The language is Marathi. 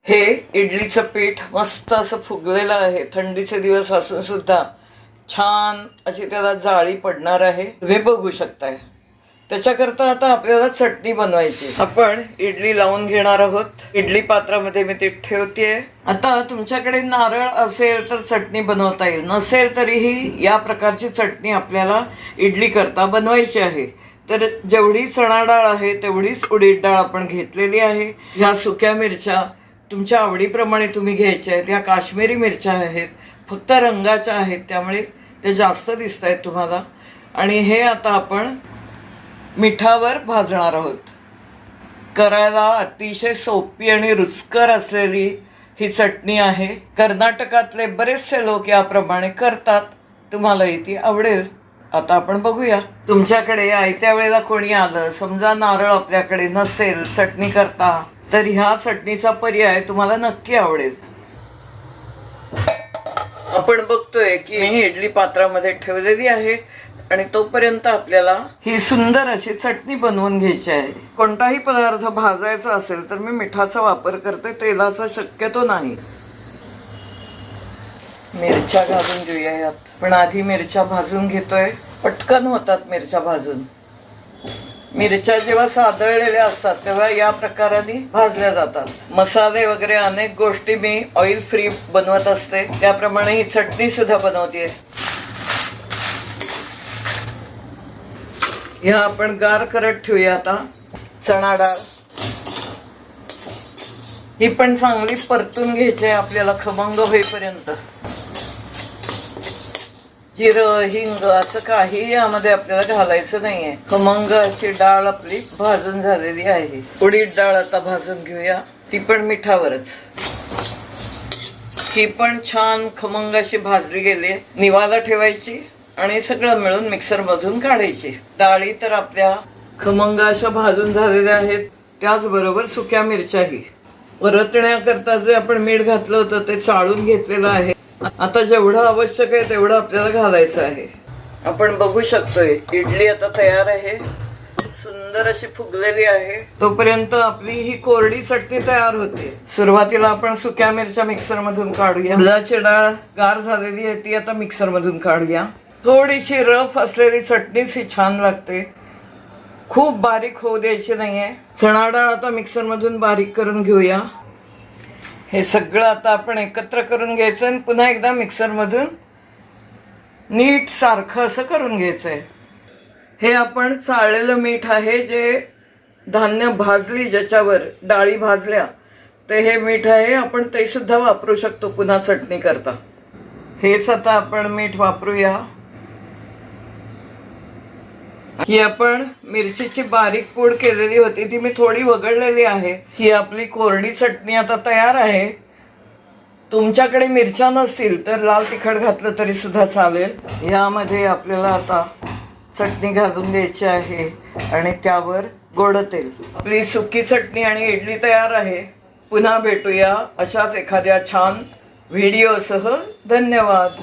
हे इडलीचं पीठ मस्त असं फुगलेलं आहे. थंडीचे दिवस असून सुद्धा छान अशी त्याला जाळी पडणार आहे, तुम्ही बघू शकताय. त्याच्याकरता आता आपल्याला चटणी बनवायची. आपण इडली लावून घेणार आहोत. इडली पात्रामध्ये मी ती ठेवतेय. आता तुमच्याकडे नारळ असेल तर चटणी बनवता येईल, नसेल तरीही या प्रकारची चटणी आपल्याला इडली करता बनवायची आहे. तर जेवढी चणा डाळ आहे तेवढीच उडीद डाळ आपण घेतलेली आहे. ह्या सुक्या मिरच्या तुमच्या आवडीप्रमाणे तुम्ही घ्यायच्या आहेत. या काश्मीरी मिरच्या आहेत, फक्त रंगाच्या आहेत, त्यामुळे ते जास्त दिसत आहेत तुम्हाला. आणि हे आता आपण मिठावर भाजणार आहोत. करायला अतिशय सोपी आणि रुचकर असलेली ही चटणी आहे. कर्नाटकातले बरेचसे लोक याप्रमाणे करतात, तुम्हालाही ती आवडेल. आता आपण बघूया. तुमच्याकडे आयत्या वेळेला कोणी आलं, समजा नारळ आपल्याकडे नसेल चटणी करता, तर ह्या चटणीचा पर्याय तुम्हाला नक्की आवडेल. आपण बघतोय की मी इडली पात्रामध्ये ठेवलेली आहे आणि तोपर्यंत आपल्याला ही सुंदर अशी चटणी बनवून घ्यायची आहे. कोणताही पदार्थ भाजायचा असेल तर मी मिठाचा वापर करते, तेलाचा शक्यतो नाही. मिरच्या घालून घेऊया यात. पण आधी मिरच्या भाजून घेतोय, पटकन होतात मिरच्या भाजून. मिरच्या जेव्हा सादळलेल्या असतात तेव्हा या प्रकाराने भाजल्या जातात. मसाले वगैरे अनेक गोष्टी मी ऑइल फ्री बनवत असते, त्याप्रमाणे ही चटणी सुद्धा बनवते. ह्या आपण गार करत ठेवूया. आता चणा डाळ ही पण चांगली परतून घ्यायची आहे आपल्याला खमंग होईपर्यंत. जिरं हिंग असं काही यामध्ये आपल्याला घालायचं नाहीये. खमंग अशी डाळ आपली भाजून झालेली आहे. उडीद डाळ आता भाजून घेऊया, ती पण मिठावरच. ती पण छान खमंग अशी भाजली गेली. निवाला ठेवायची आणि सगळं मिळून मिक्सर मधून काढायची. डाळी तर आपल्या खमंग अशा भाजून झालेल्या आहेत, त्याचबरोबर सुक्या मिरच्याही. परतण्याकरता जे आपण मीठ घातलं होतं ते चाळून घेतलेलं आहे. आता जेवढं आवश्यक आहे तेवढं आपल्याला घालायचं आहे. आपण बघू शकतोय इडली आता तयार आहे, सुंदर अशी फुगलेली आहे. तोपर्यंत आपली ही कोरडी चटणी तयार होते. सुरुवातीला आपण सुक्या मिरच्या मिक्सर मधून काढूया. उडदाची डाळ गार झालेली आहे, ती आता मिक्सर मधून काढूया. थोडीशी रफ असलेली चटणीच ही छान लागते, खूप बारीक होऊ द्यायची नाहीये. चणा डाळ आता मिक्सर मधून बारीक करून घेऊया. हे सगळं आता आपण एकत्र करून घ्यायचं आणि पुन्हा एकदा मिक्सर मधून नीट सारखं असं करून घ्यायचंय. हे आपण चाळलेलं मीठ आहे, जे धान्य भाजली ज्याच्यावर डाळी भाजल्या ते हे मीठ आहे. आपण ते सुद्धा वापरू शकतो पुन्हा चटणी करता. हेच आता आपण मीठ वापरूया. ही आपण मिरचीची बारीक पूड केलेली होती, ती मी थोडी वगळलेली आहे. ही आपली कोरडी चटणी आता तयार आहे. तुमच्याकडे मिरच्या नसतील तर लाल तिखट घातलं तरी सुद्धा चालेल. यामध्ये आपल्याला आता चटणी घालून द्यायची आहे आणि त्यावर गोड तेल. आपली सुकी चटणी आणि इडली तयार आहे. पुन्हा भेटूया अशाच एखाद्या छान व्हिडिओसह. धन्यवाद.